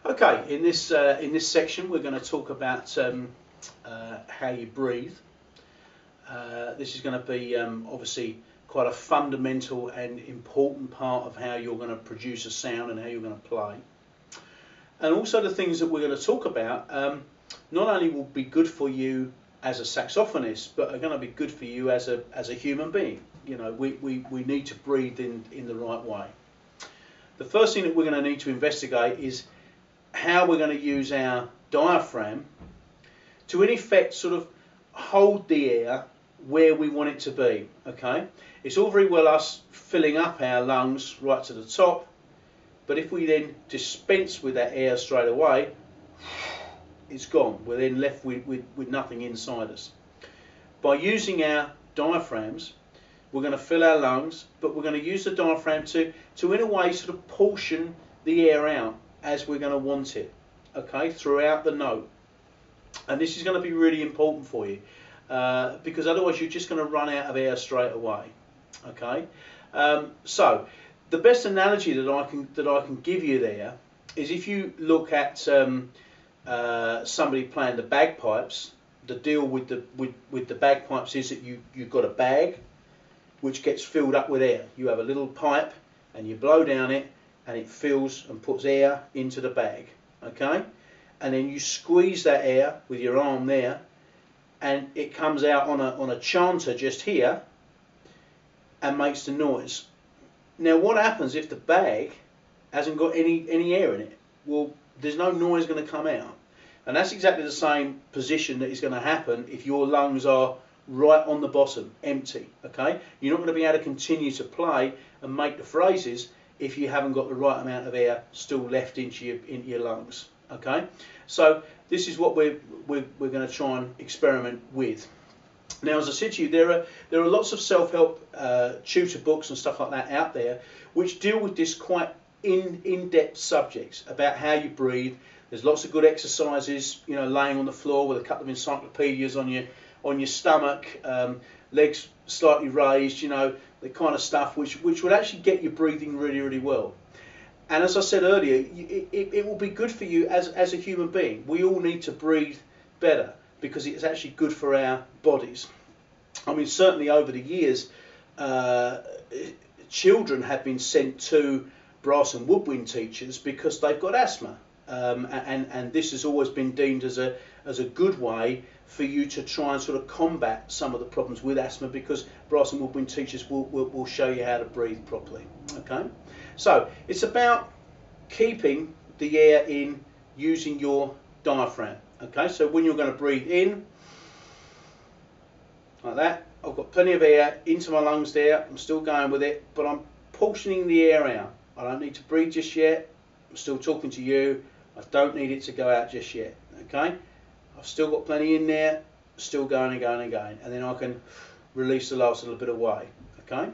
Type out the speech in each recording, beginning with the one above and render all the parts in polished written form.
Okay, in this section we're going to talk about how you breathe. This is going to be obviously quite a fundamental and important part of how you're going to produce a sound and how you're going to play. And also the things that we're going to talk about not only will be good for you as a saxophonist, but are going to be good for you as a human being. You know, we need to breathe in the right way. The first thing that we're going to need to investigate is how we're going to use our diaphragm to in effect sort of hold the air where we want it to be. Okay, it's all very well us filling up our lungs right to the top, but if we then dispense with that air straight away, it's gone. We're then left with nothing inside us. By using our diaphragms, we're going to fill our lungs, but we're going to use the diaphragm to in a way sort of portion the air out as we're going to want it, okay, throughout the note. And this is going to be really important for you because otherwise you're just going to run out of air straight away. Okay, so the best analogy that I can give you there is if you look at somebody playing the bagpipes. The deal with the bagpipes is that you've got a bag which gets filled up with air. You have a little pipe and you blow down it and it fills and puts air into the bag, okay? And then you squeeze that air with your arm there and it comes out on a chanter just here and makes the noise. Now what happens if the bag hasn't got any air in it? Well, there's no noise going to come out. And that's exactly the same position that is going to happen if your lungs are right on the bottom, empty, okay? You're not going to be able to continue to play and make the phrases if you haven't got the right amount of air still left into your lungs, okay? So this is what we're going to try and experiment with. Now, as I said to you, there are lots of self-help tutor books and stuff like that out there which deal with this quite in-depth subjects about how you breathe. There's lots of good exercises, you know, laying on the floor with a couple of encyclopedias on your stomach, legs slightly raised, you know, the kind of stuff which would actually get you breathing really, really well. And as I said earlier, it will be good for you as a human being. We all need to breathe better because it's actually good for our bodies. I mean, certainly over the years, children have been sent to brass and woodwind teachers because they've got asthma. And this has always been deemed as a good way for you to try and sort of combat some of the problems with asthma, because brass and woodwind teachers will show you how to breathe properly. Okay, so it's about keeping the air in using your diaphragm. Okay, so when you're going to breathe in like that, I've got plenty of air into my lungs there, I'm still going with it, but I'm portioning the air out. I don't need to breathe just yet. I'm still talking to you. I don't need it to go out just yet, okay? I've still got plenty in there, still going and going and going, and then I can release the last little bit away, okay?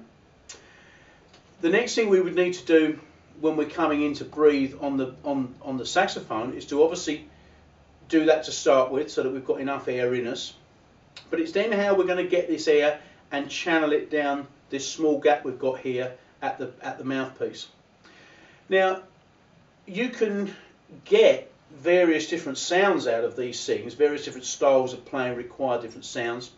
The next thing we would need to do when we're coming in to breathe on the saxophone is to obviously do that to start with so that we've got enough air in us, but it's then how we're going to get this air and channel it down this small gap we've got here at the mouthpiece. Now, you can get various different sounds out of these things. Various different styles of playing require different sounds,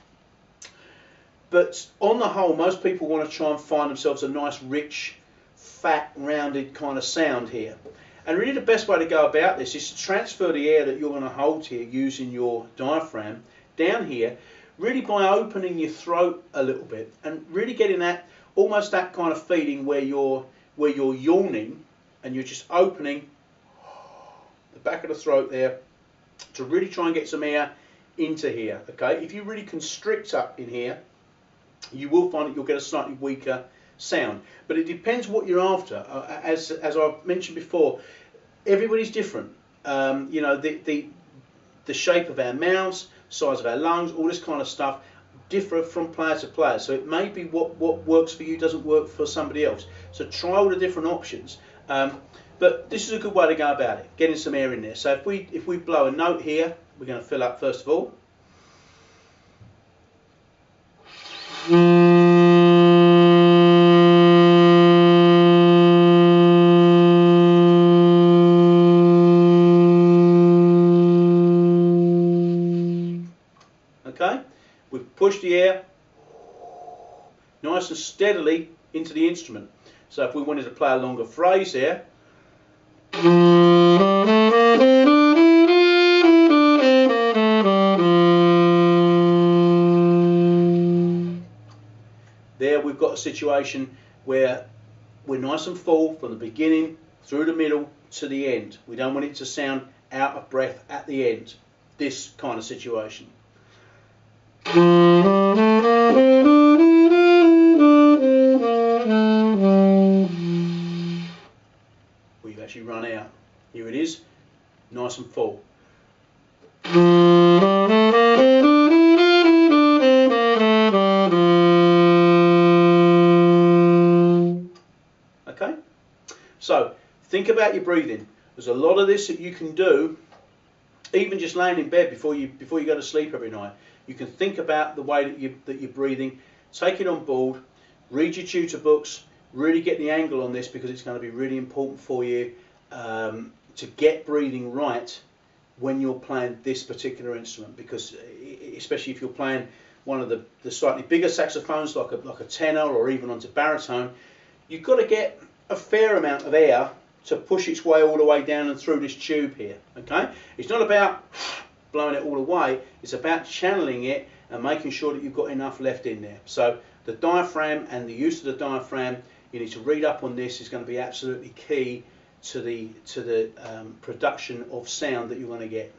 but on the whole most people want to try and find themselves a nice rich fat rounded kind of sound here. And really the best way to go about this is to transfer the air that you're going to hold here using your diaphragm down here, really by opening your throat a little bit and really getting that almost that kind of feeling where you're yawning and you're just opening the back of the throat there to really try and get some air into here. Okay, if you really constrict up in here, you will find that you'll get a slightly weaker sound, but it depends what you're after. As I've mentioned before, everybody's different. You know, the shape of our mouths, size of our lungs, all this kind of stuff differ from player to player, so it may be what works for you doesn't work for somebody else. So try all the different options. But this is a good way to go about it, getting some air in there. So if we blow a note here, we're going to fill up first of all. push the air nice and steadily into the instrument. So if we wanted to play a longer phrase here, there we've got a situation where we're nice and full from the beginning through the middle to the end. We don't want it to sound out of breath at the end. This kind of situation. We've actually run out. Here it is, nice and full. Okay, so think about your breathing. There's a lot of this that you can do, even just laying in bed before you go to sleep every night. You can think about the way that you're breathing, take it on board, read your tutor books, really get the angle on this, because it's going to be really important for you to get breathing right when you're playing this particular instrument, because especially if you're playing one of the slightly bigger saxophones like a tenor or even onto baritone, you've got to get a fair amount of air to push its way all the way down and through this tube here. Okay, it's not about blowing it all away, it's about channeling it and making sure that you've got enough left in there. So the diaphragm and the use of the diaphragm, you need to read up on this, is going to be absolutely key to the production of sound that you're going to get.